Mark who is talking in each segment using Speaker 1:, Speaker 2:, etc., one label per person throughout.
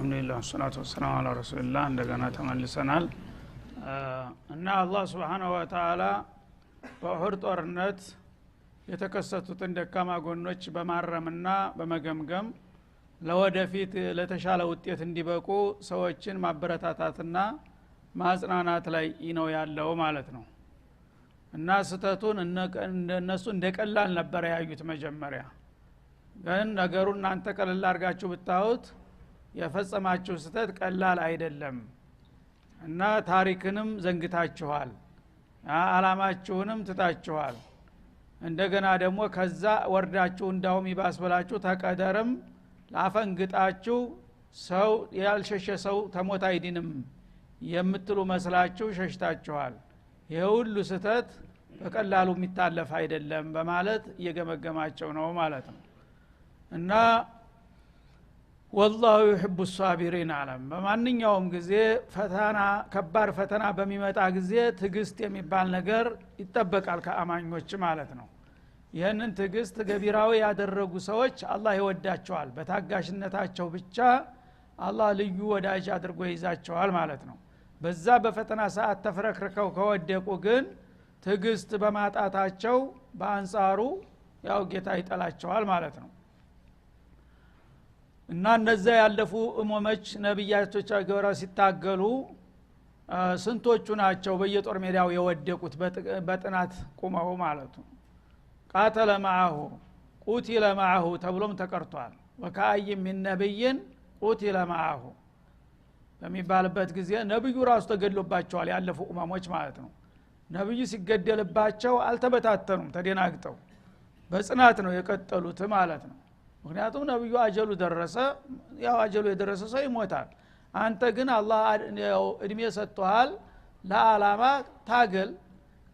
Speaker 1: አልহামዱሊላህ ሰላቱ ወሰላሙ ዐላ ረሱልላህ እንደገና ተመልሰናል እና አላህ Subhanahu Wa Ta'ala በኡሁድ ጦርነት የተከሰቱትን ደካማ ጎኖች በማረምና በመገምገም ለወደፊት ለተሻለ ውጤት እንዲበቁ ሰዎችን ማበረታታትና ማጽናናት ላይ ነው ያለው ማለት ነው። እና ስተቱን እነሱ እንደቀላል ነበር ያዩት መጀመሪያ። ግን ነገሩን እናንተ ቀለል አርጋችሁ ብታዩት የፈጸማችሁ ስተት ቀላል አይደለም እና ታሪክንም ዘንግታችኋል፣ አላማችሁንም ትታችኋል። እንደገና ደግሞ ከዛ ወርዳችሁ እንዳውም ይባስበላችሁ ተቀደርም ላፈንግጣችሁ ሰው ያልሸሸ ሰው ተሞት አይድንም የምትሉ መስላችሁ ሸሽታችኋል። የሁሉ ስተት በቀላሉ የሚታለፍ አይደለም በማለት እየገመገማቸው ነው ማለት ነው። እና والله يحب الصابرين አለም በማንኛውም ጊዜ ፈተና ከባድ ፈተና በሚመጣ ጊዜ ትግስት የሚባል ነገር ይጠበቃል ከአማኞች ማለት ነው። ይሄንን ትግስት ገቢራዊ ያደረጉ ሰዎች አላህ ይወዳቸዋል። በታጋሽነታቸው ብቻ አላህ ልዩ ወዳጅ አድርጎ ይዛቸዋል ማለት ነው። በዛ በፈተና ሰዓት ተፍረክርከው ከወደቁ ግን ትግስት በማጣታቸው በአንጻሩ ያው ጌታ ይጠላቸዋል ማለት ነው። እና እነዛ ያለፉ እሞመች ነብያቶች አገራ ሲታገሉ ስንቶቹ ናቸው በየጦር ሜዳው የወደቁት በጥናት ቁመው ማለት ነው። ቃተለ ማአሁ ቁቲለ ማአሁ ተብሎም ተቀርቷል። ወካይ ምን ነብይን ቁቲለ ማአሁ በሚባልበት ጊዜ ነብዩ ራሱ ተገድሎባቸዋል ያለፉ እሞሞች ማለት ነው። ነብዩ ሲገደልባቸው አልተበታተኑም፣ ተደናግጠው በጽናት ነው የቀጠሉት ማለት ነው። ምክንያቱም ነብዩ አጀሉ ደረሰ። ያው አጀሉ የደረሰ ሰው ይሞታል። አንተ ግን አላህ እድሜ ሰጥቷል ለዓላማ ታገል።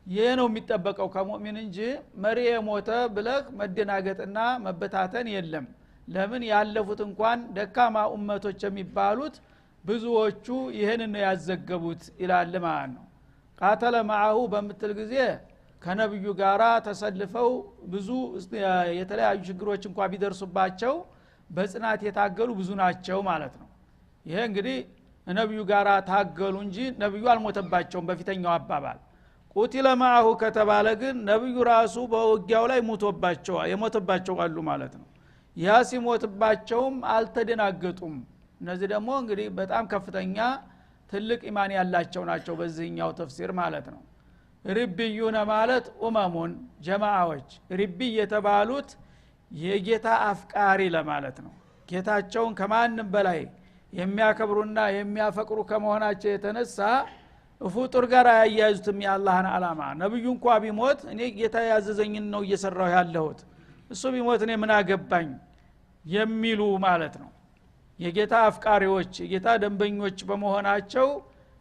Speaker 1: ይሄ ነው የሚጠበቀው ከሙእሚን እንጂ መሪ የሞተ ብለህ መደናገጥና መበታተን የለም። ለምን ያለፉት እንኳን ደካማ ኡመቶች የሚባሉት ብዙዎቹ ይሄን ነው ያዘገቡት ይላል ማለት ነው። ቃተለ ማአሁ በመትል ጊዜ ከነብዩ ጋራ ተሰልፈው ብዙ የተለያዩ ችግሮች እንኳን ቢደርሱባቸው በጽናት የታገሉ ብዙ ናቸው ማለት ነው። ይሄ እንግዲህ ነብዩ ጋራ ታገሉ እንጂ ነብዩ አልሞተባቸውም በፊተኛው አባባል። ቁቲለ ማአሁ ከተባለ ግን ነብዩ ራሱ በውጊያው ላይ የሞተባቸው አሉ ማለት ነው። ያ ሲሞትባቸውም አልተደናገጡም። እነዚህ ደግሞ እንግዲህ በጣም ከፍተኛ ትልቅ ኢማን ያላቸው ናቸው በዚህኛው ተፍሲር ማለት ነው። ሪብዩነ ማለት ኡመሙን ጀማዓዎች፣ ሪብይ የተባሉት የጌታ አፍቃሪ ለማለት ነው። ጌታቸውን ከማንም በላይ የሚያከብሩና የሚያፈቅሩ ከመሆናቸው የተነሳ ፍጡር ጋር ያያይዙትም የአላህን አላማ። ነብዩ እንኳን ቢሞት እኔ ጌታ ያዘዘኝን ነው እየሰራው ያለሁት፣ እሱ ቢሞት እኔ ምን አገባኝ የሚሉ ማለት ነው። የጌታ አፍቃሪዎች የጌታ ደንበኞች በመሆናቸው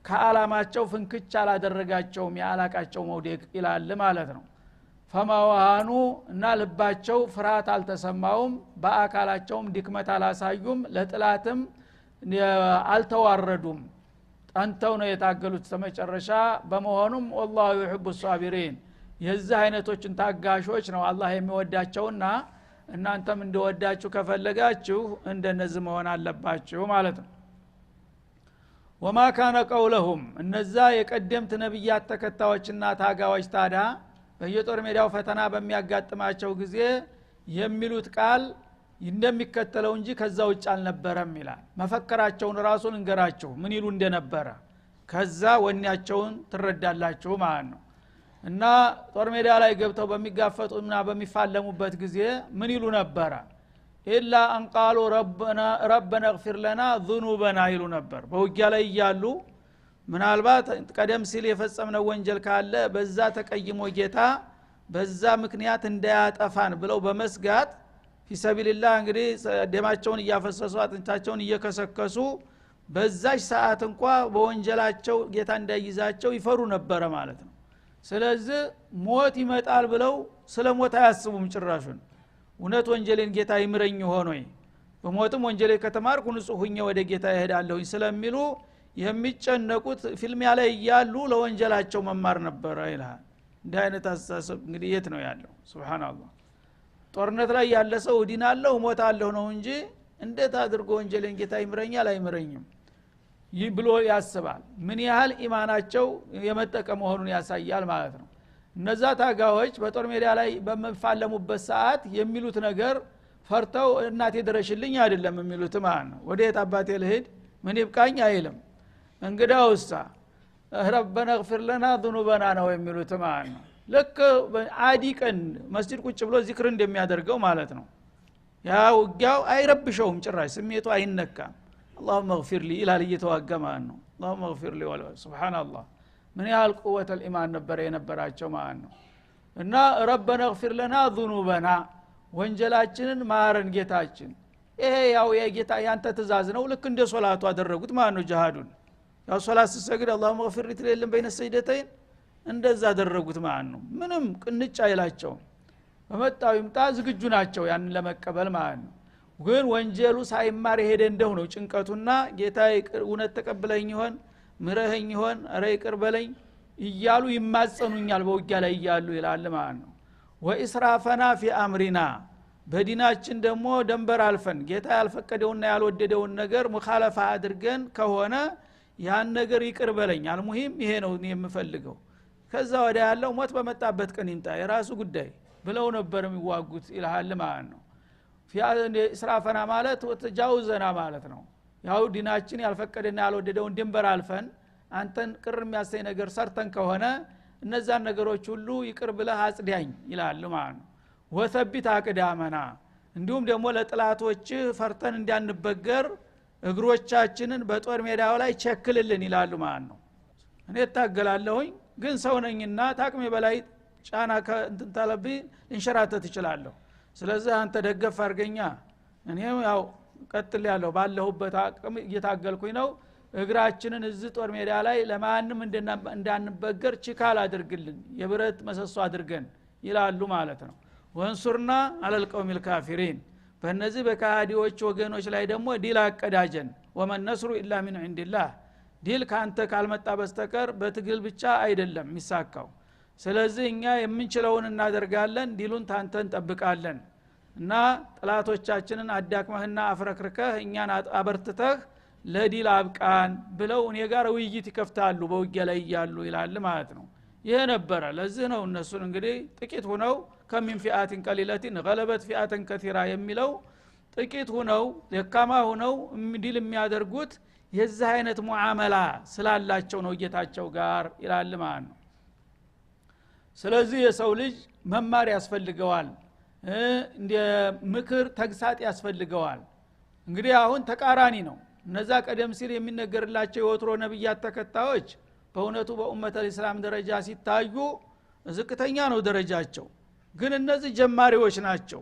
Speaker 1: ከዓላማቸው ፍንክች አላደረጋቸውም ያላቃቸው መውደቅ ይላል ማለት ነው። ፈማዋኑ እና ልባቸው ፍርሃት አልተሰማውም፣ በአካላቸውም ድክመት አላሳዩም፣ ለጥላትም አልተዋረዱም። ጠንተው ነው የታገሉት ተመጨረሻ። በመሆኑም والله يحب الصابرين የዚህ አይነቶችን ታጋሾች ነው አላህ የሚወዳቸውና እናንተም እንደወዳችሁ ከፈለጋችሁ እንደነዚህ መሆን አለባችሁ ማለት ነው። ወማ ካነ ቀውለሁም እነዛ የቀደምት ነብያት ተከታዮችና ታጋዎች ታዳ በየጦር ሜዳው ፈተና በሚያጋጥማቸው ጊዜ የሚሉት ቃል እንደሚከተለው እንጂ ከዛ ውጭ አልነበረም ይላል። መፈከራቸውን ራሱን እንገራችሁ ምን ይሉ እንደነበረ ከዛ ወኔያቸውን ትረዳላችሁ ማለት ነው። እና ጦር ሜዳ ላይ ገብተው በሚጋፈጡና በሚፋለሙበት ጊዜ ምን ይሉ ነበረ? ኢላ አንቃሉ ረበና اغفر لنا ذنوبنا ይሉ ነበር። በውጊያ ላይ ያሉ ምናልባት ቀደም ሲል የፈጸምነው ወንጀል ካለ በዛ ተቀይሞ ጌታ በዛ ምክንያት እንዳያጠፋን ብለው በመስጋት ፊሰቢልላህ እንግዲህ ደማቸውን እያፈሰሱ አጥንታቸውን እየከሰከሱ በዛች ሰዓት እንኳን በወንጀላቸው ጌታ እንዳይይዛቸው ይፈሩ ነበር ማለት ነው። ስለዚህ ሞት ይመጣል ብለው ስለሞት አያስቡም ጭራሹን። እውነት ወንጀሌን ጌታ ይምረኝ ሆኖይ በሞትም ወንጀሌ ከተማርኩ ንጹህ ሆኜ ወደ ጌታ እሄዳለሁ ስለሚሉ የሚጨነቁት ፊልሚያ ላይ ያሉ ለወንጀላቸው መማር ነበር ይላል። እንደ አይነት አስተሳሰብ እንግዲህ የት ነው ያለው? ሱብሃንአላህ። ጦርነት ላይ ያለ ሰው ዲናለው ሞታለሁ ነው እንጂ እንዴት አድርጎ ወንጀልን ጌታ ይምረኛል አይምረኝም ብሎ ያስባል። ምን ያህል ኢማናቸው የመጠቀ መሆኑን ያሳያል ማለት ነው። እነዛ ታጋዎች በጦር ሜዳ ላይ በመፋለሙበት ሰዓት የሚሉት ነገር ፈርተው እናቴ ድረሽልኝ አይደለም የሚሉት ማለት ነው። ወዴት አባቴ ልሂድ ምን ይብቃኝ አይልም። እንግዳውሳ ረበና اغفر لنا ذنوبنا ነው የሚሉት ማለት ነው። ልክ አዲ ቀን መስጂድ ቁጭ ብሎ ዚክር እንደሚያደርገው ማለት ነው። ያ ውጊያው አይረብሸውም ጭራሽ ስሜቱ አይነካም። اللهم اغفر لي ኢላል እየተዋጋ ማለት ነው። اللهم اغفر لي ሱብሃንአላህ ምን ያህል ቁወተ الإيمان ነበር የነበራቸው ማለት ነው። እና ረበና اغفر لنا ذنوبنا ወንጀላችንን ማረን ጌታችን። ይሄ ያው የጌታ ያንተ ትእዛዝ ነው። ልክ እንደ ሶላቱ አደረጉት ማለት ነው። ጂሃዱን ያው ሶላት ሲሰግድ اللهم اغفر لي ትለለም በይነ ሰይደተይን እንደዛ አደረጉት ማለት ነው። ምንም ቅንጭ አይላቸውም። በመጣው ይምጣ ዝግጁ ናቸው ያንን ለመቀበል ማለት ነው። ግን ወንጀሉ ሳይማር ሄደ እንደው ነው ጭንቀቱና ጌታ እውነት ተቀበለኝ ይሆን ምረህኝ ይሆን አረ ይቅር በለኝ እያሉ ይማጸኑኛል በውጊያ ላይ እያሉ ይላል ማለት ነው። ወኢስራፈና ፊ አምሪና በዲናችን ደግሞ ደንበር አልፈን ጌታ ያልፈቀደውና ያልወደደውን ነገር ሙኻለፋ አድርገን ከሆነ ያን ነገር ይቅር በለኝ አልሙሂም ይሄ ነው የምፈልገው ከዛ ወዲያ ያለው ሞት በመጣበት ቀን ይምጣ የራሱ ጉዳይ ብለው ነበር የሚዋጉት ይላል ማለት ነው። ኢስራፈና ማለት ወተጃውዘና ማለት ነው። ያው ዲናችን ያልፈቀደና ያልወደደውን ድንበር አልፈን አንተን ቅር የሚያሰኝ ነገር ሰርተን ከሆነ እነዛን ነገሮች ሁሉ ይቅር ብለህ አጽዳኝ ይላል ማለት ነው። ወሰቢት አቅዳመና እንዲሁም ደግሞ ለጥላቶች ፈርተን እንዲያንበገር እግሮቻችንን በጦር ሜዳው ላይ ቸክልልን ይላሉ ማለት ነው። እኔ ታገላለሁኝ ግን ሰው ነኝና ታቅሜ በላይ ጫና እንትን ታለብኝ እንሸራተት ይችላልሁ። ስለዚህ አንተ ደገፍ አርገኛ እኔም ያው ቀጥል ያለው ባለሁበት አቅም እየታገልኩኝ ነው። እግራችንን እዚህ ጦር ሜዳ ላይ ለማንም እንዳንበገር ችካል አድርግልን የብረት መሰሶ አድርገን ይላሉ ማለት ነው። ወንሱርና አለልቀውሚል ካፊሪን በእነዚህ በካሃዲዎች ወገኖች ላይ ደግሞ ዲል አቀዳጀን ወመን ነስሩ ኢላ ሚን ዒንዲላህ ዲል ካንተ ካልመጣ በስተቀር በትግል ብቻ አይደለም ሚሳካው። ስለዚህ እኛ የምንችለውን እናደርጋለን ዲሉን ታንተ እንጠብቃለን እና ጥላቶቻችንን አዳክመህና አፍረክርከህ እኛን አበርትተህ ለዲል አብቃን ብለው እኔ ጋር ውይይት ይከፍታሉ በውጊያ ላይ ያሉ ይላል ማለት ነው። ይሄ ነበረ ለዚህ ነው እነሱን እንግዲህ ጥቂት ሆነው ከሚን ፊአቲን ቀሊለቲን ገለበት ፊአተን ከቲራ የሚለው ጥቂት ሆነው ደካማ ሆነው ዲል የሚያደርጉት የዚህ አይነት ሙዓመላ ስላላቸው ነው ጌታቸው ጋር ይላል ማለት ነው። ስለዚህ የሰው ልጅ መማር ያስፈልገዋል እንደ ምክር ተግሳጥ ያስፈልገዋል። እንግዲህ አሁን ተቃራኒ ነው። እነዛ ቀደም ሲል የሚነገርላቸው የወትሮ ነብያት ተከታዮች በእውነቱ በኡመተ እስላም ደረጃ ሲታዩ ዝቅተኛ ነው ደረጃቸው። ግን እነዚህ ጀማሪዎች ናቸው።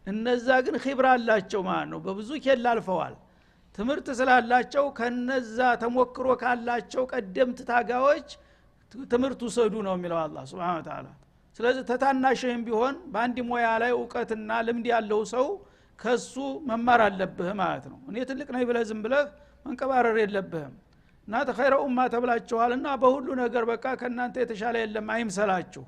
Speaker 1: እነዛ ግን ኺብራ አላቸው ማለት ነው። በብዙ ኬላ አልፈዋል። ትምህርት ስላላቸው ከነዛ ተሞክሮ ካላቸው ቀደምት ታጋዎች ትምህርት ወሰዱ ነው የሚለው አላህ Subhanahu Wa Ta'ala። ስለዚህ ተታናሽህም ቢሆን በአንድ ሞያ ላይ ዕውቀትና ልምድ ያለው ሰው ከሱ መማር አለብህ ማለት ነው። እኔ ትልቅ ነኝ ብለህ ዝም ብለህ መንቀባረር የለብህም። እና ተኸይረ ኡማ ተብላችኋልና በሁሉ ነገር በቃ ከናንተ የተሻለ የለም አይምሰላችሁ።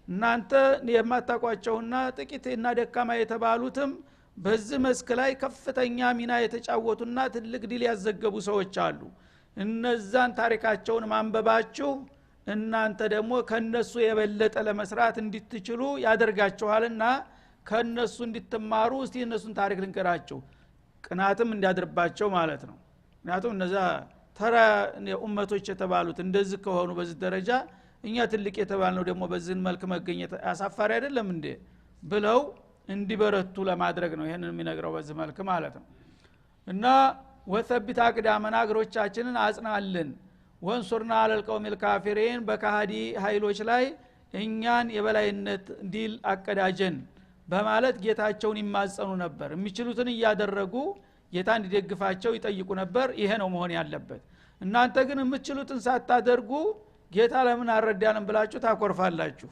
Speaker 1: እናንተ የማታቋቸውና ጥቂትና ደካማ የተባሉትም በዚህ መስክ ላይ ከፍተኛ ሚና የተጫወቱና ትልቅ ድል ያዘገቡ ሰዎች አሉ። እነዛን ታሪካቸውን ማንበባችሁ እናንተ ደግሞ ከነሱ የበለጠ ለመስራት እንድትችሉ ያደርጋችኋልና ከነሱ እንድትማሩ እስቲ እነሱን ታሪክ ልንገራችሁ ቅናትም እንዲያድርባቸው ማለት ነው። ምክንያቱም እነዛ ተራ ኡመቶች የተባሉት እንደዚህ ከሆኑ በዚህ ደረጃ እኛ ትልቅ የተባልነው ደግሞ በዚህ መልክ መገኘት አሳፋሪ አይደለም እንዴ ብለው እንዲበረቱ ለማድረግ ነው ይሄንን የሚነግረው በዚህ መልክ ማለት ነው። እና ወሰቢት አቅዳመና እግሮቻችንን አጽናልን ወንሱርና አለልቀውሚል ካፊሪን በካሃዲ ኃይሎች ላይ እኛን የበላይነት ዲል አቀዳጀን በማለት ጌታቸውን ይማጸኑ ነበር። የሚችሉትን እያደረጉ ጌታ እንዲደግፋቸው ይጠይቁ ነበር። ይሄ ነው መሆን ያለበት። እናንተ ግን የምትችሉትን ሳታደርጉ ጌታ ለምን አረዳንም ብላችሁ ታኮርፋላችሁ።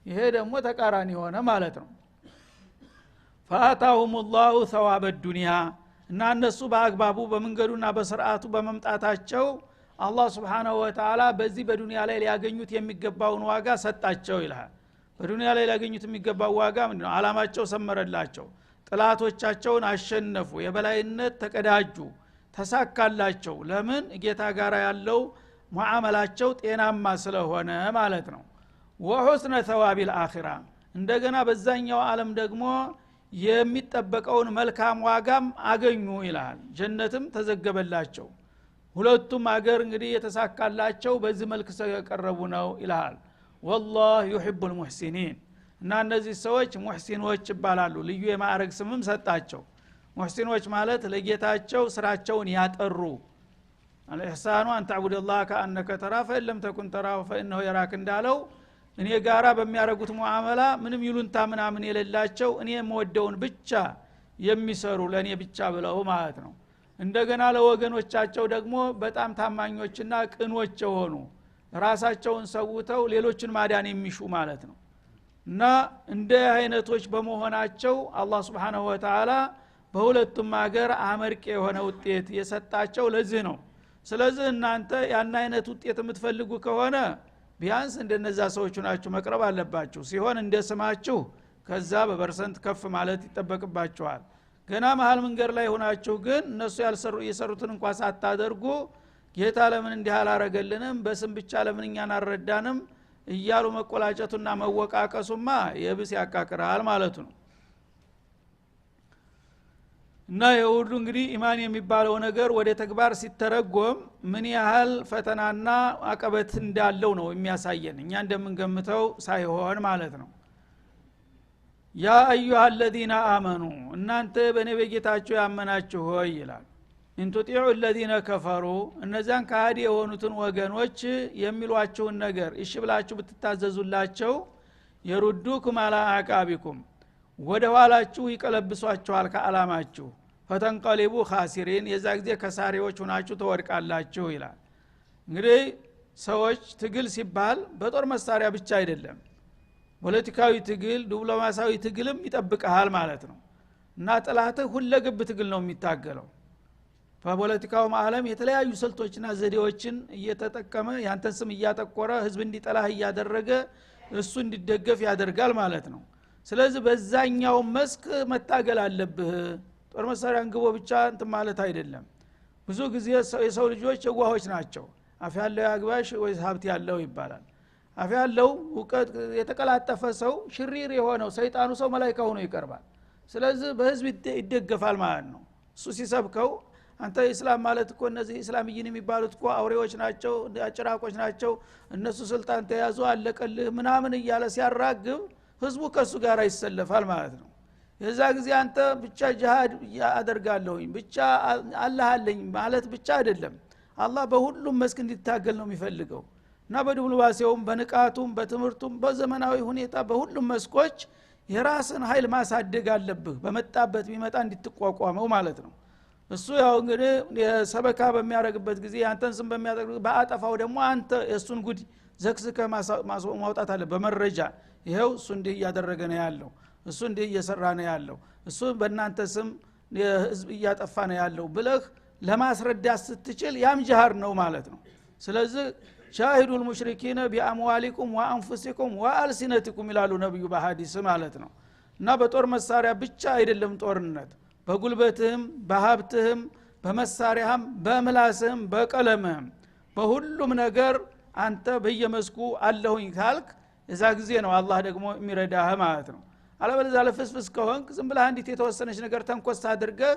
Speaker 1: ይሄ ደግሞ ተቃራኒ ሆነ ማለት ነው። فآتاهم الله ثواب الدنيا እና እነሱ በአግባቡ በመንገዱና በስርዓቱ በመምጣታቸው አላህ Subhanahu Wa Ta'ala በዚህ በዱንያ ላይ ሊያገኙት የሚገባውን ዋጋ ሰጣቸው ይላል። በዱንያ ላይ ሊያገኙት የሚገባው ዋጋ ምንድነው? አላማቸው ሰመረላቸው። ጥላቶቻቸውን አሸነፉ የበላይነት ተቀዳጁ ተሳካላቸው ለምን ጌታ ጋር ያለው ሙዓመላቸው ጤናማ ስለሆነ ማለት ነው ወሁስነ ተዋቢል አኺራ እንደገና በዛኛው ዓለም ደግሞ የሚጠበቀውን መልካም ዋጋም አገኙ ይላል ጀነትም ተዘገበላቸው ሁለቱም አገር እንግዲህ የተሳካላቸው በዚህ መልክ ስለቀረቡ ነው ይላል والله يحب المحسنين እና እነዚህ ሰዎች ሙህሲኖች ይባላሉ ልዩ የማዕረግ ስምም ሰጣቸው ሙህሲኖች ማለት ለጌታቸው ስራቸውን ያጠሩ አልኢህሳኑ አን ተዕቡድ አላህ ከአነከ ተራ ፈለም ተኩን ተራሁ ፈኢንሁ የራክ እንዳለው እኔ ጋራ በሚያረጉት ሙአመላ ምንም ይሉንታ ምናምን የሌላቸው እኔ የምወደውን ብቻ የሚሰሩ ለኔ ብቻ ብለው ማለት ነው እንደገና ለወገኖቻቸው ደግሞ በጣም ታማኞችና ቅኖች ሆኑ ራሳቸውን ሰውተው ሌሎችን ማዳን የሚሹ ማለት ነው እና እንደ አይነቶች በመሆናቸው አላህ Subhanahu Wa Ta'ala በሁለቱም ሀገር አመርቂ የሆነ ውጤት የሰጣቸው ለዚህ ነው ስለዚህ እናንተ ያን አይነት ውጤት የምትፈልጉ ከሆነ ቢያንስ እንደነዛ ሰዎች ናችሁ መቅረብ አለባችሁ ሲሆን እንደስማችሁ ከዛ በፐርሰንት ከፍ ማለት ይተበቅባችኋል ገና መሃል መንገር ላይ ሆናችሁ ግን እነሱ የሰሩትን እንኳን ሳታደርጉ ጌታ ለምን እንዲህ አላረገልንም በስም ብቻ ለምን እኛን አልረዳንም እያሉ መቆላጨቱና መወቃቀሱማ የብስ ያቃቅራል ማለት ነው እና የሁሉ እንግዲህ ኢማን የሚባለው ነገር ወደ ተግባር ሲተረጎም ምን ያህል ፈተናና አቀበት እንዳለው ነው የሚያሳየን እኛ እንደምንገምተው ሳይሆን ማለት ነው ያ አዩሃ الذين آمنوا እናንተ በነቢያቸው ያመናችሁ ሆይ ይላል እንቱጢዑ الذين كفروا እነዛን ካዲ የሆኑትን ወገኖች የሚሏቸውን ነገር እሺ ብላችሁ ብትታዘዙላቸው የሩዱኩም አላ አቃቢኩም ወደ ኋላችሁ ይቀለብሷችኋል ከአላማችሁ ፈተንቀሊቡ ኻሲሪን የዛ ጊዜ ከሳሪዎች ሆናችሁ ተወድቃላችሁ ይላል እንግዲህ ሰዎች ትግል ሲባል በጦር መሳሪያ ብቻ አይደለም ፖለቲካዊ ትግል ዲፕሎማሲያዊ ትግልም ይጠብቃል ማለት ነው እና ጥላትህ ሁለገብ ትግል ነው የሚታገለው በፖለቲካው ዓለም የተለያዩ ስልቶችና ዘዴዎችን እየተጠቀመ ያንተን ስም እያጠቆረ ህዝብ እንዲጠላህ እያደረገ እሱ እንዲደገፍ ያደርጋል ማለት ነው ስለዚህ በዛኛው መስክ መታገል አለብህ ጦር መሳሪያን ግቦ ብቻ እንት ማለት አይደለም ብዙ ጊዜ የሰው ልጆች የዋሆች ናቸው አፍ ያለው ያግባሽ ወይስ ሀብት ያለው ይባላል አፍ ያለው ውቀት የተቀላጠፈ ሰው ሽሪር የሆነው ሰይጣኑ ሰው መላእክት ሆኖ ይቀርባል ስለዚህ በህዝብ ይደገፋል ማለት ነው እሱ ሲሰብከው አንተ እስላም ማለት እኮ እነዚህ እስላምይን የሚባሉት እኮ አውሬዎች ናቸው አጭራቆች ናቸው እነሱ ስልጣን ተያዙ አለቀልህ ምናምን እያለ ሲያራግብ ህዝቡ ከሱ ጋር ይሰለፋል ማለት ነው የዛ ጊዜ አንተ ብቻ ጂሃድ አደርጋለሁኝ ብቻ አላህ አለኝ ማለት ብቻ አይደለም አላህ በሁሉም መስክ እንዲታገል ነው የሚፈልገው እና በዲፕሎማሲያውም በንቃቱም በትምህርቱም በዘመናዊ ሁኔታ በሁሉም መስኮች የራስን ኃይል ማሳደግ አለብህ በመጣበት ቢመጣ እንድትቋቋመው ማለት ነው እሱ ያው እንግዲህ የሰበካ በሚያረግበት ጊዜ አንተን ስም በሚያደርግ በአጠፋው ደግሞ አንተ እሱን ጉድ ዘክስከ ማውጣት አለ በመረጃ ይሄው እሱ እንዲህ እያደረገ ነው ያለው እሱ እንዲህ እየሰራ ነው ያለው እሱ በእናንተ ስም ህዝብ እያጠፋ ነው ያለው ብለህ ለማስረዳት ስትችል ያም ጅሃር ነው ማለት ነው ስለዚህ ሻሂዱል ሙሽሪኪነ ቢአምዋሊኩም ወአንፉሲኩም ወአልሲነቲኩም ይላሉ ነብዩ በሐዲስ ማለት ነው እና በጦር መሳሪያ ብቻ አይደለም ጦርነት በጉልበትህም በሀብትህም በመሳሪያህም በምላስህም በቀለምህም በሁሉም ነገር አንተ በየመስኩ አለሁኝ ካልክ እዛ ጊዜ ነው አላህ ደግሞ የሚረዳህ ማለት ነው አለበለዚያ ለፍስፍስ ከሆንክ ዝም ብለህ አንዲት የተወሰነች ነገር ተንኮስ አድርገህ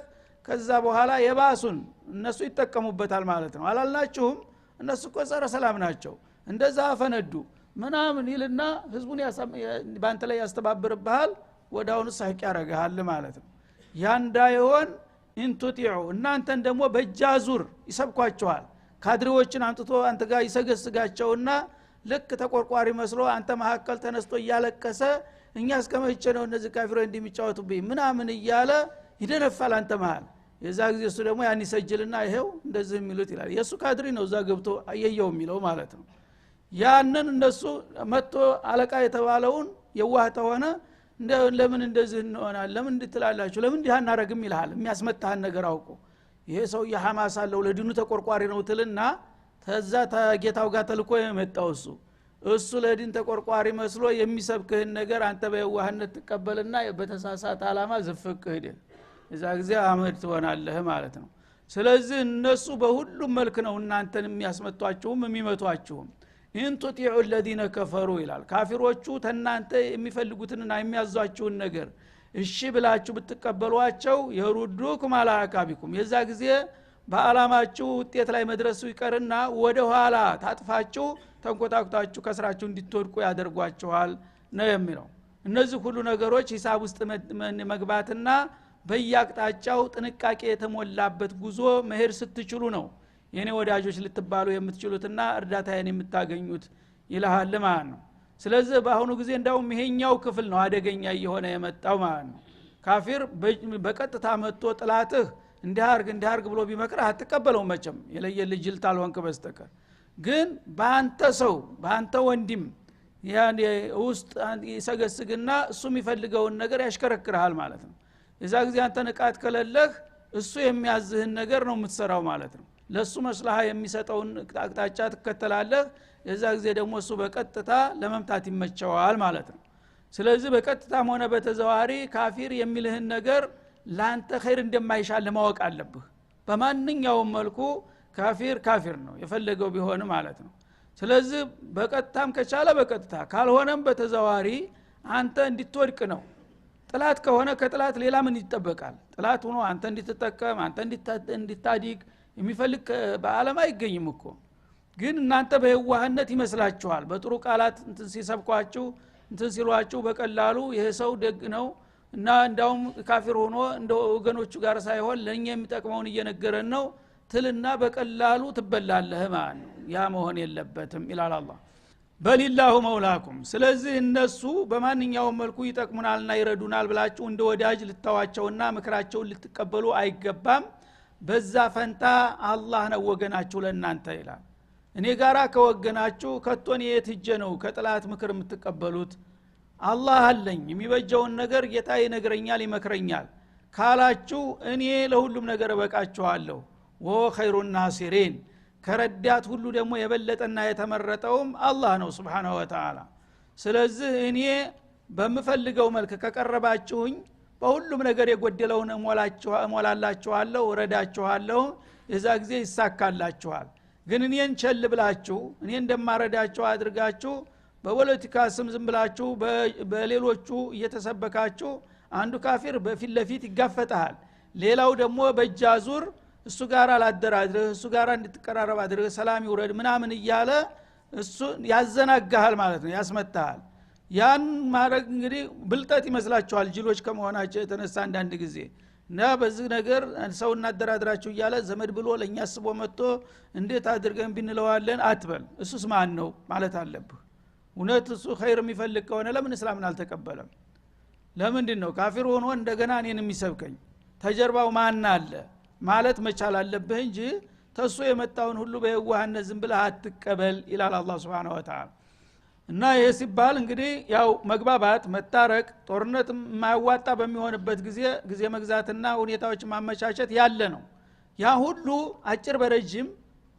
Speaker 1: ከዛ በኋላ የባሱን እነሱ ይጠቀሙበታል ማለት ነው አላልናችሁም እነሱ እኮ ጸረ ሰላም ናቸው እንደዛ ፈነዱ ምናምን ይልና ህዝቡን ባንተ ላይ ያስተባብርብሃል ወዳውን ሳይቅ ያረጋል ማለት ነው ያንዳይሆን እንቱጢዑ እናንተን ደግሞ በእጃዙር ይሰብኳቸዋል ካድሬዎችን አምጥቶ አንተ ጋር ይሰገስጋቸውና ልክ ተቆርቋሪ መስሎ አንተ መሐከል ተነስቶ እያለቀሰ እኛ እስከመቼ ነው እነዚህ ካፊሮች እንደሚጫወቱብኝ ምናምን እያለ ይደነፋል አንተ መሃል የዛ ጊዜ እሱ ደግሞ ያን ይሰጅልና ይሄው እንደዚህ የሚሉት ይላል የሱ ካድሪ ነው እዛ ገብቶ አየየው የሚለው ማለት ነው ያንን እነሱ መጥቶ አለቃ የተባለውን የዋህ ተሆነ ለምን እንደዚህ እንሆናለን ለምን እንድትላላችሁ ለምን እንዲህ አናረግም ይልሃል የሚያስመጣህን ነገር አውቆ ይሄ ሰው የሐማስ አለው ለዲኑ ተቆርቋሪ ነው ትልና ተዛ ተጌታው ጋር ተልኮ የመጣው እሱ እሱ ለዲን ተቆርቋሪ መስሎ የሚሰብክህን ነገር አንተ በየዋህነት ተቀበልና በተሳሳተ አላማ ዝፍቅ ሄደ እዛ ጊዜ አመድ ትሆናለህ ማለት ነው። ስለዚህ እነሱ በሁሉም መልክ ነው እናንተን የሚያስመቷችሁም የሚመቷችሁም። እንቱጢዑ الذين كفروا ይላል ካፊሮቹ ተናንተ የሚፈልጉትንና የሚያዟችሁን ነገር እሺ ብላችሁ ብትቀበሏቸው የሩዱኩም አላ አቃቢኩም የዛ ጊዜ በአላማችሁ ውጤት ላይ መድረሱ ይቀርና ወደ ኋላ ታጥፋችሁ ተንቆጣቁታችሁ ከስራችሁ እንድትወድቁ ያደርጓችኋል ነው የሚለው። እነዚህ ሁሉ ነገሮች ሂሳብ ውስጥ መግባትና በየአቅጣጫው ጥንቃቄ የተሞላበት ጉዞ መሄድ ስትችሉ ነው የኔ ወዳጆች ልትባሉ የምትችሉትና እርዳታዬን የምታገኙት ይልሃል ማለት ነው። ስለዚህ በአሁኑ ጊዜ እንዳውም ይሄኛው ክፍል ነው አደገኛ እየሆነ የመጣው ማለት ነው። ካፊር በቀጥታ መጥቶ ጥላትህ እንዲያርግ ብሎ ቢመክርህ አትቀበለው መቼም የለየልህ ጅል ታልሆንክ በስተቀር። ግን በአንተ ሰው በአንተ ወንድም ያኔ ውስጥ ይሰገስግና እሱ የሚፈልገውን ነገር ያሽከረክርሃል ማለት ነው። የዛ ጊዜ አንተ ንቃት ከሌለህ እሱ የሚያዝህን ነገር ነው የምትሰራው ማለት ነው። ለሱ መስላሃ የሚሰጠውን አቅጣጫ ትከተላለህ። የዛ ጊዜ ደግሞ እሱ በቀጥታ ለመምታት ይመቸዋል ማለት ነው። ስለዚህ በቀጥታም ሆነ በተዘዋሪ ካፊር የሚልህን ነገር ላንተ ኸይር እንደማይሻል ማወቅ አለብህ። በማንኛውም መልኩ ካፊር ነው የፈለገው ቢሆን ማለት ነው። ስለዚህ በቀጥታም ከቻለ በቀጥታ ካልሆነም በተዘዋሪ አንተ እንድትወድቅ ነው። ጥላት ከሆነ ከጥላት ሌላ ምን ይጠበቃል? ጥላት ሆኖ አንተ እንድትጠቀም አንተ እንድታዲግ የሚፈልግ በአለም አይገኝም እኮ። ግን እናንተ በየዋህነት ይመስላችኋል በጥሩ ቃላት እንትን ሲሰብኳችሁ እንትን ሲሏችሁ በቀላሉ ይሄ ሰው ደግ ነው እና እንዳውም ካፊር ሆኖ እንደ ወገኖቹ ጋር ሳይሆን ለኛ የሚጠቅመውን እየነገረን ነው ትልና በቀላሉ ትበላለህ ማለት ነው። ያ መሆን የለበትም ይላል አላህ። በሊላሁ መውላኩም። ስለዚህ እነሱ በማንኛውም መልኩ ይጠቅሙናልና ይረዱናል ብላችሁ እንደ ወዳጅ ልታዋቸውና ምክራቸውን ልትቀበሉ አይገባም። በዛ ፈንታ አላህ ነው ወገናችሁ ለእናንተ ይላል። እኔ ጋራ ከወገናችሁ ከቶን የት ሂጄ ነው ከጥላት ምክር የምትቀበሉት? አላህ አለኝ የሚበጀውን ነገር ጌታ ይነግረኛል ይመክረኛል ካላችሁ እኔ ለሁሉም ነገር በቃችኋለሁ። ወሆ ኸይሩን ናሲሪን ከረዳት ሁሉ ደግሞ የበለጠና የተመረጠውም አላህ ነው ሱብሓነሁ ወተዓላ። ስለዚህ እኔ በምፈልገው መልክ ከቀረባችሁኝ በሁሉም ነገር የጎደለውን እሞላላችኋለሁ እረዳችኋለሁ። የዛ ጊዜ ይሳካላችኋል። ግን እኔን ቸል ብላችሁ እኔ እንደማረዳችሁ አድርጋችሁ በፖለቲካ ስም ዝም ብላችሁ በሌሎቹ እየተሰበካችሁ አንዱ ካፊር በፊት ለፊት ይጋፈጣል፣ ሌላው ደግሞ በእጃዙር እሱ ጋር አላደራድርህ እሱ ጋር እንድትቀራረብ አድርገህ ሰላም ይውረድ ምናምን እያለ እሱ ያዘናጋሃል ማለት ነው፣ ያስመታሃል። ያን ማድረግ እንግዲህ ብልጠት ይመስላችኋል ጅሎች ከመሆናቸው የተነሳ አንዳንድ ጊዜ እና በዚህ ነገር ሰው እናደራድራችሁ እያለ ዘመድ ብሎ ለኛ አስቦ መጥቶ እንዴት አድርገን ቢንለዋለን አትበል። እሱስ ማን ነው ማለት አለብህ። እውነት እሱ ኸይር የሚፈልግ ከሆነ ለምን እስላምን አልተቀበለም? ለምንድን ነው ካፊር ሆኖ እንደገና እኔን የሚሰብከኝ? ተጀርባው ማን አለ ማለት መቻል አለብህ እንጂ ተሱ የመጣውን ሁሉ በየዋህነት ዝም ብለህ አትቀበል ይላል አላህ Subhanahu Wa Ta'ala። እና ይሄ ሲባል እንግዲህ ያው መግባባት መታረቅ ጦርነት የማያዋጣ በሚሆንበት ጊዜ መግዛትና ሁኔታዎች ማመቻቸት ያለ ነው። ያ ሁሉ አጭር በረጅም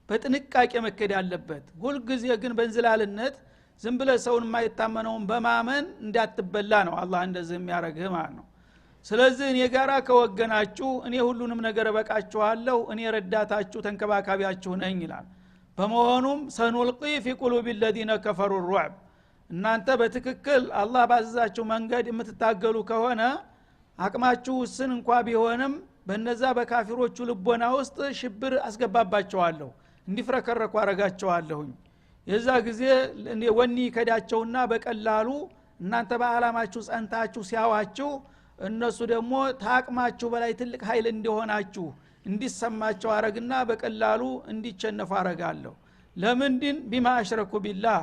Speaker 1: በጥንቃቄ መከድ ያለበት። ሁሉ ጊዜ ግን በእንዝላልነት ዝም ብለህ ሰውን የማይታመነውን በማመን እንዳትበላ ነው አላህ እንደዚህ የሚያረግህ ማለት ነው። ስለዚህ እኔ ጋራ ከወገናችሁ እኔ ሁሉንም ነገር በቃችኋለሁ፣ እኔ ረዳታችሁ ተንከባካቢያችሁ ነኝ ይላል። በመሆኑም ሰኑልቂ ፊ ቁሉቢ الذين كفروا الرعب እናንተ በትክክል አላህ ባዘዛችሁ መንገድ የምትታገሉ ከሆነ አቅማችሁ ውስን እንኳን ቢሆንም በነዛ በካፊሮቹ ልቦና ውስጥ ሽብር አስገባባቸዋለሁ፣ እንዲፍረከረኩ አረጋቸዋለሁኝ። የዛ ጊዜ ወኒ ከዳቸውና በቀላሉ እናንተ በአላማችሁ ጸንታችሁ ሲያዋችሁ እነሱ ደግሞ ታቅማችሁ በላይ ትልቅ ኃይል እንደሆናችሁ እንዲሰማቸው አረግና በቀላሉ እንዲቸነፉ አረጋለሁ። ለምንድን ቢማ አሽረኩ ቢላህ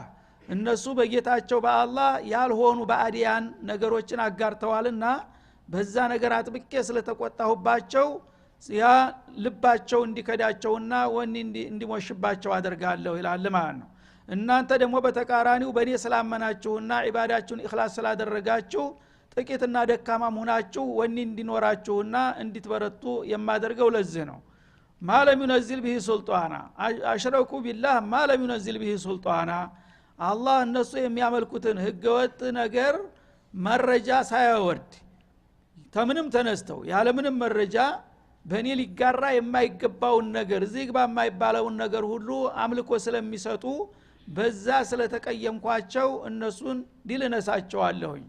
Speaker 1: እነሱ በጌታቸው በአላህ ያልሆኑ ባዕዲያን ነገሮችን አጋርተዋልና በዛ ነገር አጥብቄ ስለተቆጣሁባቸው ያ ልባቸው እንዲከዳቸውና ወኒ እንዲሞሽባቸው አደርጋለሁ ይላል ማለት ነው። እናንተ ደግሞ በተቃራኒው በእኔ ስላመናችሁና ዒባዳችሁን ኢኽላስ ስላደረጋችሁ ጥቂትና ደካማ መሆናችሁ ወኒ እንዲኖራችሁና እንድትበረቱ የማደርገው ለዚህ ነው። ማለም ይነዝል ቢሂ ሱልጣና አሽረኩ ቢላህ ማለም ይነዝል ቢሂ ሱልጣና አላህ እነሱ የሚያመልኩትን ህገወጥ ነገር መረጃ ሳያወርድ ተምንም ተነስተው ያለምንም መረጃ በእኔ ሊጋራ የማይገባውን ነገር እዚህ ግባ የማይባለውን ነገር ሁሉ አምልኮ ስለሚሰጡ በዛ ስለተቀየምኳቸው እነሱን ድል እነሳቸዋለሁኝ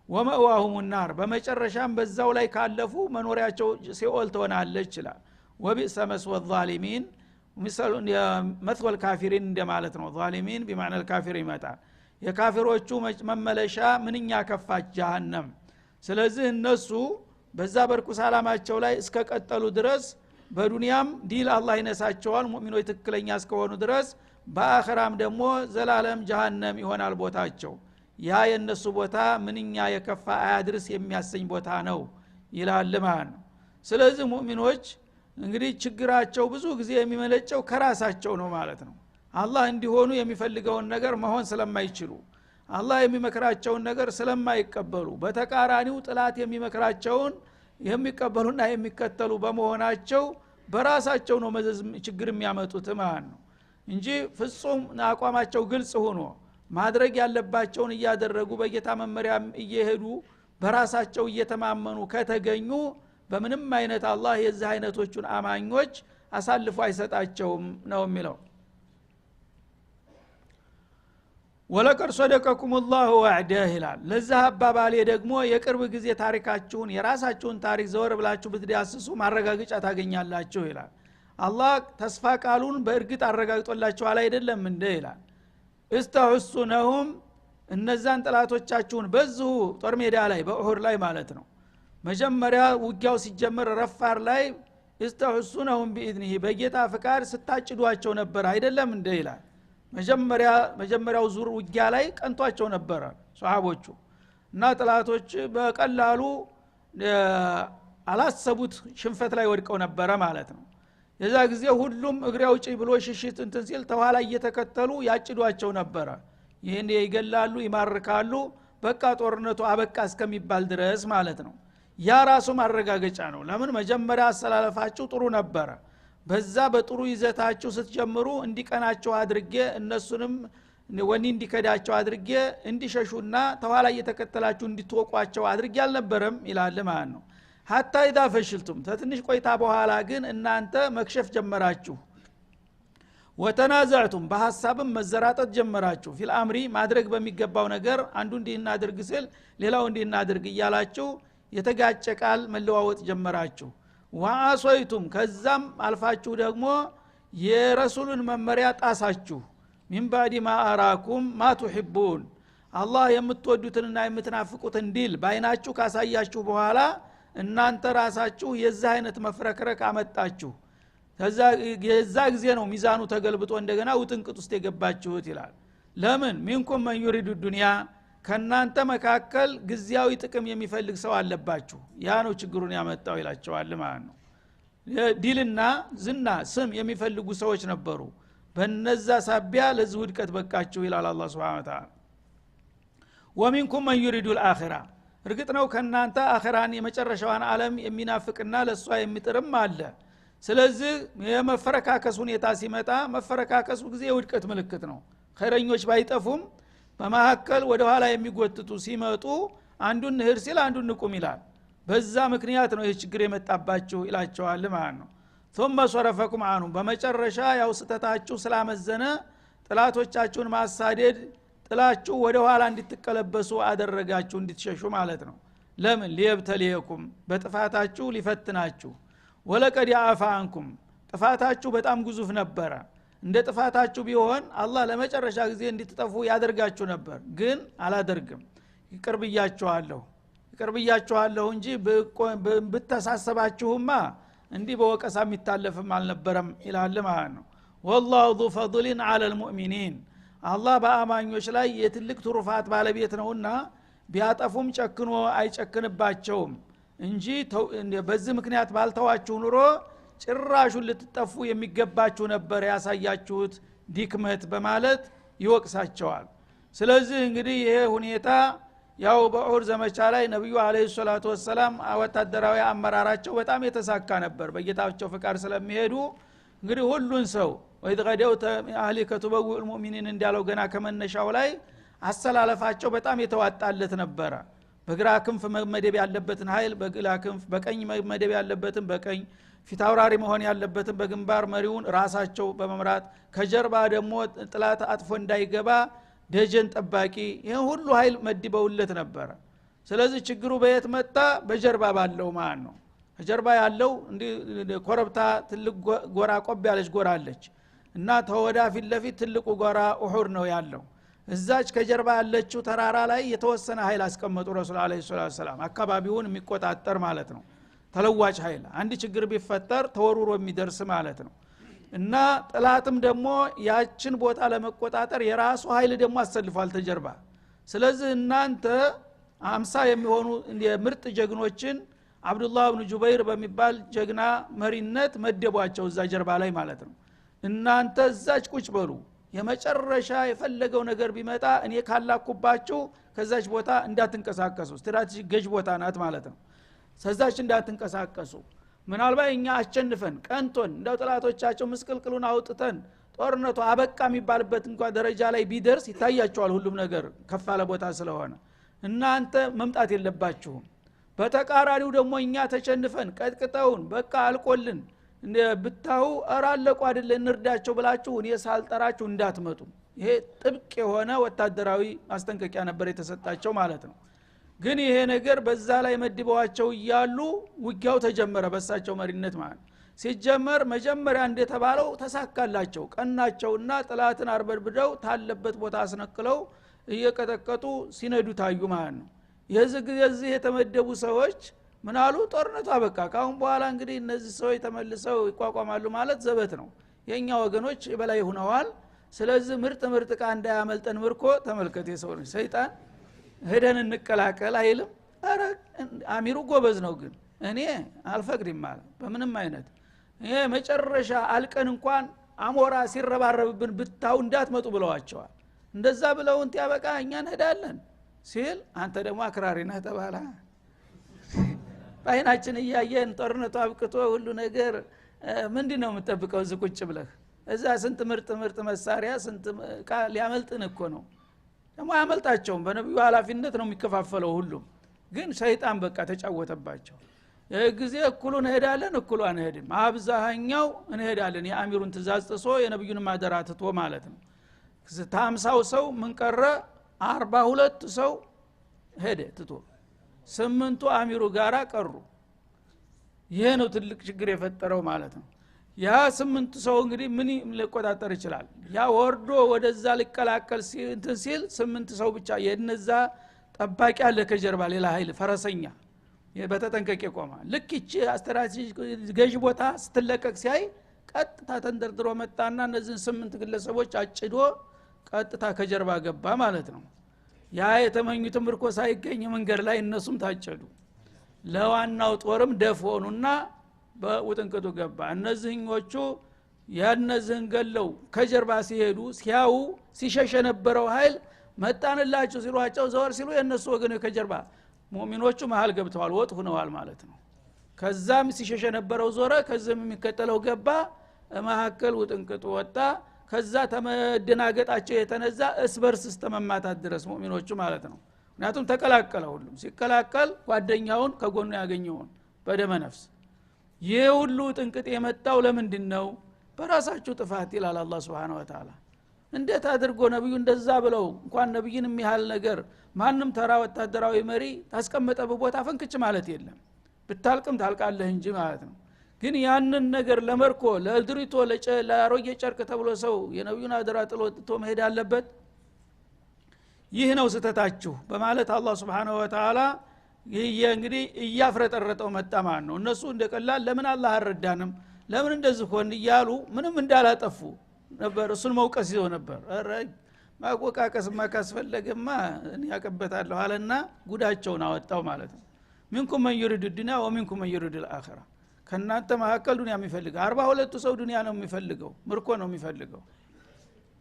Speaker 1: ወመዋሁም النار በመጨረሻም በዛው ላይ ካለፉ መኖሪያቸው ሲኦል ትሆናለች ይችላል ወቢእሰ መስወ الظالمين مثل الكافرين እንደማለት ነው ዛሊሚን بمعنى الكافر ይመጣል የካፊሮቹ መመለሻ ምንኛ ከፋች ጀሃነም ስለዚህ እነሱ በዛ በርኩስ አላማቸው ላይ እስከ ቀጠሉ ድረስ በዱንያም ዲል አላህ ይነሳቸዋል ሙእሚኖች ትክክለኛ እስከሆኑ ድረስ በአኺራም ደግሞ ዘላለም ጀሃነም ይሆናል ቦታቸው ያ የነሱ ቦታ ምንኛ የከፋ አያድርስ የሚያሰኝ ቦታ ነው ይላል ማለት ነው ስለዚህ ሙእሚኖች እንግዲህ ችግራቸው ብዙ ጊዜ የሚመለጨው ከራሳቸው ነው ማለት ነው አላህ እንዲሆኑ የሚፈልገውን ነገር መሆን ስለማይችሉ አላህ የሚመክራቸውን ነገር ስለማይቀበሉ በተቃራኒው ጥላት የሚመክራቸውን የሚቀበሉና የሚከተሉ በመሆናቸው በራሳቸው ነው መዘዝ ችግር የሚያመጡት ማለት ነው እንጂ ፍጹም አቋማቸው ግልጽ ሆኖ ማድረግ ያለባቸውን እያደረጉ በጌታ መመሪያም እየሄዱ በራሳቸው እየተማመኑ ከተገኙ በምንም አይነት አላህ የዚህ አይነቶቹን አማኞች አሳልፎ አይሰጣቸውም ነው የሚለው ወለቀድ ሰደቀኩም الله وعده ይላል ለዚህ አባባሌ ደግሞ የቅርብ ጊዜ ታሪካችሁን የራሳችሁን ታሪክ ዘወር ብላችሁ ብትዳስሱ ማረጋገጫ ታገኛላችሁ ይላል አላህ ተስፋ ቃሉን በእርግጥ አረጋግጦላችኋል አይደለም እንደ ይላል እስተሁሱነሁም እነዛን ጥላቶቻችሁን በዚሁ ጦር ሜዳ ላይ በኡሁድ ላይ ማለት ነው መጀመሪያ ውጊያው ሲጀመር ረፋር ላይ እስተሁሱነሁም በኢዝኒሂ በጌታ ፍቃድ ስታጭዷቸው ነበር አይደለም እንደ ይላል መጀመሪያው ዙር ውጊያ ላይ ቀንቷቸው ነበር ሷሃቦቹ እና ጥላቶች በቀላሉ አላሰቡት ሽንፈት ላይ ወድቀው ነበር ማለት ነው የዛ ጊዜ ሁሉም እግሬ አውጪ ብሎ ሽሽት እንትን ሲል ተኋላ እየተከተሉ ያጭዷቸው ነበር ይሄን ይገላሉ ይማርካሉ በቃ ጦርነቱ አበቃ እስከሚባል ድረስ ማለት ነው ያ ራሱ ማረጋገጫ ነው ለምን መጀመሪያ አሰላለፋችሁ ጥሩ ነበር በዛ በጥሩ ይዘታችሁ ስትጀምሩ እንዲቀናቸው አድርጌ እነሱንም ወኒ እንዲከዳቸው አድርጌ እንዲሸሹና ተኋላ እየተከተላችሁ እንድትወቋቸው አድርጌ አልነበረም ይላል ማለት ነው hatta idha fashiltum ተትንሽ ቆይታ በኋላ ግን እናንተ መክሸፍ ጀመራችሁ ወተናዛዕቱም በሐሳብም መዘራጠት ጀመራችሁ ፊል አምሪ ማድረግ በሚገባው ነገር አንዱ እንዲናድርግ ሲል ሌላው እንዲናድርግ ይያላችሁ የተጋጨ ቃል መለዋወጥ ጀመራችሁ ወአሶይቱም ከዛም አልፋችሁ ደግሞ የረሱልን መመሪያ ጣሳችሁ ሚን ባዲ ማ አራኩም ማ ትሂቡን አላህ የምትወዱትንና የምትናፍቁትን ዲል ባይናችሁ ካሳያችሁ በኋላ እናንተ ራሳችሁ የዛ አይነት መፍረክረክ አመጣችሁ የዛ ጊዜ ነው ሚዛኑ ተገልብጦ እንደገና ውጥንቅጥ ውስጥ የገባችሁት ይላል ለምን ሚንኩም መን ይሪዱ ዱንያ ከናንተ መካከል ግዚያዊ ጥቅም የሚፈልግ ሰው አለባችሁ ያ ነው ችግሩን ያመጣው ይላቸዋል ማለት ነው ዲልና ዝና ስም የሚፈልጉ ሰዎች ነበሩ በነዛ ሳቢያ ለዚህ ውድቀት በቃችሁ ይላል አላህ Subhanahu Wa Ta'ala ወሚንኩም መን ይሪዱ አልአኺራ እርግጥ ነው ከናንተ አኺራን የመጨረሻዋን ዓለም የሚናፍቅና ለሷ የሚጥርም አለ ስለዚህ የመፈረካከስ ሁኔታ ሲመጣ መፈረካከሱ ጊዜ የውድቀት ምልክት ነው ኸይረኞች ባይጠፉም በመሐከል ወደ ኋላ የሚጎትቱ ሲመጡ አንዱን ንህር ሲል አንዱን ንቁም ይላል በዛ ምክንያት ነው ይህ ችግር የመጣባችሁ ይላቸዋል ማለት ነው ثم صرفكم عنهم በመጨረሻ ያው ስተታችሁ ስላመዘነ ጥላቶቻችሁን ማሳደድ ጥላችሁ ወደ ኋላ እንድትቀለበሱ አደረጋችሁ እንድትሸሹ ማለት ነው ለምን ሊብተሊየኩም በጥፋታችሁ ሊፈትናችሁ ወለቀድ ያአፋ አንኩም ጥፋታችሁ በጣም ግዙፍ ነበር እንደ ጥፋታችሁ ቢሆን አላህ ለመጨረሻ ጊዜ እንድትጠፉ ያደርጋችሁ ነበር ግን አላደርግም ይቅርብያችኋለሁ እንጂ ብተሳሰባችሁማ እንዲህ በወቀሳ የሚታለፍም አልነበረም ይላል ማለት ነው والله ذو فضل على المؤمنين አላህ በአማኞች ላይ የትልቅ ትሩፋት ባለቤት ነውና ቢያጠፉም ጨክኖ አይጨክንባቸውም እንጂ በዚህ ምክንያት ባልተዋችሁ ኑሮ ጭራሹን ልትጠፉ የሚገባችሁ ነበር ያሳያችሁት ዲክመት በማለት ይወቅሳቸዋል ስለዚህ እንግዲህ ይሄ ሁኔታ ያው በኡሁድ ዘመቻ ላይ ነብዩ አለይሂ ሰላቱ ወሰለም ወታደራዊ አመራራቸው በጣም የተሳካ ነበር በጌታቸው ፍቃድ ስለሚሄዱ እንግዲህ ሁሉን ሰው ወይድ ገደውተ አህሊከ ተበውኡ المؤمنين እንዳለው ገና ከመነሻው ላይ አሰላለፋቸው በጣም የተዋጣለት ነበር በግራ ክንፍ መመደብ ያለበትን ኃይል በግራ ክንፍ በቀኝ መመደብ ያለበትን በቀኝ ፊታውራሪ መሆን ያለበትን በግንባር መሪውን ራሳቸው በመምራት ከጀርባ ደግሞ ጥላት አጥፎ እንዳይገባ ደጀን ጠባቂ ይሄን ሁሉ ኃይል መድበውለት ነበር ስለዚህ ችግሩ በየት መጣ በጀርባ ባለው ማን ነው ከጀርባ ያለው እንዲ ኮረብታ ትልቅ ጎራ ቆብ ያለች ጎራ አለች እና ተወዳ ፊት ለፊት ትልቁ ጎራ ኡሁድ ነው ያለው እዛች ከጀርባ ያለችው ተራራ ላይ የተወሰነ ኃይል አስቀመጡ ረሱል አለይሂ ሰላም አካባቢውን የሚቆጣጠር ማለት ነው ተለዋጭ ኃይል አንድ ችግር ቢፈጠር ተወሩሮ የሚደርስ ማለት ነው እና ጥላትም ደግሞ ያችን ቦታ ለመቆጣጠር የራሱ ኃይል ደግሞ አሰልፏል ተጀርባ ስለዚህ እናንተ 50 የሚሆኑ ምርጥ ጀግኖችን አብዱላህ ኢብኑ ጁበይር በሚባል ጀግና መሪነት መደቧቸው እዛ ጀርባ ላይ ማለት ነው እናንተ እዛች ቁጭ በሉ የመጨረሻ የፈለገው ነገር ቢመጣ እኔ ካላኩባችሁ ከዛች ቦታ እንዳትንቀሳቀሱ ስትራቴጂክ ገዥ ቦታ ናት ማለት ነው ሰዛች እንዳትንቀሳቀሱ ምናልባት እኛ አሸንፈን ቀንቶን እንደው ጥላቶቻቸው ምስቅልቅሉን አውጥተን ጦርነቱ አበቃ የሚባልበት እንኳን ደረጃ ላይ ቢደርስ ይታያቸዋል ሁሉም ነገር ከፋለ ቦታ ስለሆነ እናንተ መምጣት የለባችሁም በተቃራሪው ደግሞ እኛ ተሸንፈን ቀጥቅጠውን በቃ አልቆልን ብታው አራለቁ አይደል እንርዳቸው ብላችሁ እኔ ሳልጠራችሁ እንዳትመጡ ይሄ ጥብቅ የሆነ ወታደራዊ ማስጠንቀቂያ ነበር የተሰጣቸው ማለት ነው ግን ይሄ ነገር በዛ ላይ መድበዋቸው ይያሉ ውጊያው ተጀመረ በሳቸው መሪነት ማለት ሲጀመር መጀመሪያ እንደተባለው ተሳካላቸው ቀናቸውና ጥላትን አርበድብደው ታለበት ቦታ አስነክለው እየቀጠቀጡ ሲነዱ ታዩ ማለት ነው የዚህ የተመደቡ ሰዎች ምናሉ ጦርነቱ አበቃ ካሁን በኋላ እንግዲህ እነዚህ ሰዎች ተመልሰው ይቋቋማሉ ማለት ዘበት ነው የኛ ወገኖች በላይ ሆነዋል ስለዚህ ምርጥ ቃ እንዳያመልጠን ምርኮ ተመልከተ የሰው ነው ሰይጣን ሄደን እንቀላቀል አይልም አረ አሚሩ ጎበዝ ነው ግን እኔ አልፈቅድም ማለት በምንም አይነት ይሄ መጨረሻ አልቀን እንኳን አሞራ ሲረባረብብን ብታው እንዳትመጡ ብለዋቸዋል እንደዛ ብለው እንት ያበቃ እኛ እንሄዳለን ሲል አንተ ደግሞ አክራሪ ነህ ተባለ ባይናችን እያየን ጦርነቱ አብቅቶ ሁሉ ነገር ምንድነው የምትጠብቀው እዚህ ቁጭ ብለህ እዛ ስንት ምርጥ መሳሪያ ስንት ሊያመልጥን እኮ ነው ደግሞ ያመልጣቸውም በነብዩ ኃላፊነት ነው የሚከፋፈለው ሁሉም ግን ሰይጣን በቃ ተጫወተባቸው ጊዜ እኩሉ እንሄዳለን እኩሉ አንሄድም አብዛኛው እንሄዳለን የአሚሩን ትእዛዝ ጥሶ የነብዩን ማደራ ትቶ ማለት ነው ታምሳው ሰው ምን ቀረ 42 ሰው ሄደ ትቶ 8ቱ አሚሩ ጋራ ቀሩ ይሄ ነው ትልቅ ችግር የፈጠረው ማለት ነው ያ 8 ሰው እንግዲህ ምን ሊቆጣጠር ይችላል ያ ወርዶ ወደዛ ሊቀላቀል ሲል 8 ሰው ብቻ የነዛ ጠባቂ አለ ከጀርባ ሌላ ኃይል ፈረሰኛ በተጠንቀቅ ይቆማል ልክ እቺ ስትራቴጂክ ገዥ ቦታ ስትለቀቅ ሲያይ ቀጥታ ተንደርድሮ መጣና እነዚህ 8 ግለሰቦች አጭዶ ቀጥታ ከጀርባ ገባ ማለት ነው ያ የተመኙት ምርኮ ሳይገኝ መንገድ ላይ እነሱም ታጨዱ ለዋናው ጦርም ደፎኑና በውጥንቅጡ ገባ እነዚህኞቹ ያነዚህን ገለው ከጀርባ ሲሄዱ ሲያው ሲሸሽ የነበረው ኃይል መጣንላችሁ ሲሏቸው ዘወር ሲሉ የነሱ ወገን ከጀርባ ሙእሚኖቹ መሃል ገብተዋል ወጥ ሆነዋል ማለት ነው ከዛም ሲሸሽ የነበረው ዞረ ከዛም የሚከተለው ገባ ማሐከል ውጥንቅጡ ወጣ ከዛ ተመደናገጣቸው የተነዛ እስበርስ ተመማታት ድረስ ሙእሚኖቹ ማለት ነው ምክንያቱም ተቀላቀለ ሁሉም ሲቀላቀል ጓደኛውን ከጎኑ ያገኘውን በደመ ነፍስ ይሄ ሁሉ ጥንቅጥ የመጣው ለምንድነው በራሳችሁ ጥፋት ይላል አላህ Subhanahu Wa Ta'ala እንዴት አድርጎ ነብዩ እንደዛ ብለው እንኳን ነብይን የሚያህል ነገር ማንም ተራ ወታደራዊ መሪ ታስቀመጠ በቦታ ፈንክች ማለት የለም ብታልቅም ታልቃለህ እንጂ ማለት ነው ግን ያንን ነገር ለመርኮ ለድሪቶ ለአሮጌ ጨርቅ ተብሎ ሰው የነብዩን አደራ ጥሎቶ መሄድ አለበት ይህ ነው ስተታችሁ በማለት አላህ Subhanahu Wa Ta'ala ይሄ እንግዲህ እያፍረጠረጠው መጣ ማለት ነው እነሱ እንደቀላል ለምን አላህ አረዳንም ለምን እንደዚህ ሆን ይያሉ ምንም እንዳላጠፉ ነበር እሱን መውቀስ ይዘው ነበር አረ ማቆቃቀስማ ካስፈለገማ እኔ ያቀበታለሁ አለና ጉዳቸውን አወጣው ማለት ነው منكم من يريد الدنيا ومنكم من يريد الاخره ከናንተ መሐከል ዱንያ የሚፈልግ 42 ሰው ዱንያ ነው የሚፈልገው ምርኮ ነው የሚፈልገው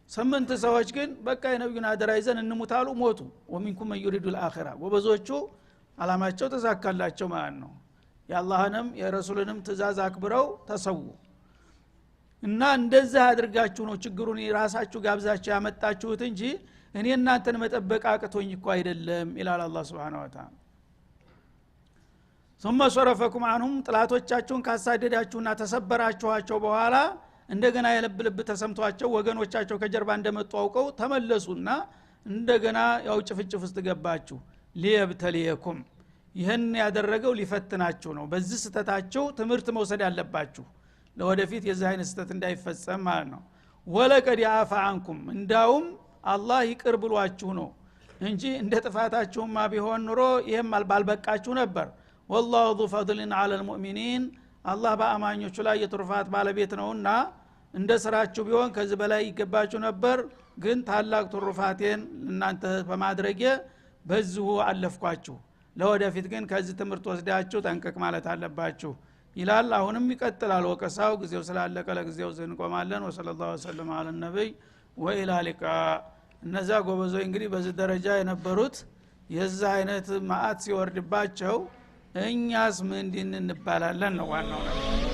Speaker 1: 8 ሰዎች ግን በቃ የነብዩን አደራ ይዘን እንሙታሉ ሞቱ ومنكم من يريد الاخره ወበዞቹ አላማቸው ተሳካላቸው ማለት ነው የአላህንም የረሱልንም ትእዛዝ አክብረው ተሰው እና እንደዛ አድርጋችሁ ነው ችግሩን ራሳችሁ ጋብዛችሁ ያመጣችሁት እንጂ እኔ እናንተን መጠበቅ አቅቶኝ እኮ አይደለም ይላል አላህ Subhanahu Wa Ta'ala ثم صرفكم عنهم ጥላቶቻችሁን ካሳደዳችሁና ተሰበራችኋቸው በኋላ እንደገና የልብ ተሰምቷቸው ወገኖቻቸው ከጀርባ እንደመጡ አውቀው ተመለሱና እንደገና ያው ጭፍጭፍ ውስጥ ገባችሁ ሊየብተሊየኩም ይሄን ያደረገው ሊፈትናችሁ ነው በዚህ ስተታቸው ትምህርት መውሰድ ያለባችሁ ለወደፊት የዚህ አይነት ስተት እንዳይፈጸም ማለት ነው ወለቀድ ያፋ አንኩም እንዳውም አላህ ይቅር ብሏችሁ ነው እንጂ እንደ ጥፋታችሁማ ቢሆን ኑሮ ይሄም ባልበቃችሁ ነበር والله ذو فضل على المؤمنين አላህ በአማኞቹ ላይ የትሩፋት ባለቤት ነውና እንደ ስራችሁ ቢሆን ከዚህ በላይ ይገባችሁ ነበር ግን ታላቅ ትሩፋቴን እናንተ በማድረግ በዚሁ አለፍኳችሁ ለወደፊት ግን ከዚህ ትምህርት ወስዳችሁ ጠንቀቅ ማለት አለባችሁ ይላል አሁንም ይቀጥላል ወቀሳው ጊዜው ስላለቀ ለጊዜው እንቆማለን ወሰለላሁ ዐለይሂ ወሰለም ነብይ ወኢላ ሊቃ እነዛ ጎበዞች እንግዲህ በዚህ ደረጃ የነበሩት የዛ አይነት ማአት ሲወርድባቸው እኛስ ምን እንድንባላለን ነው ዋናው ነገር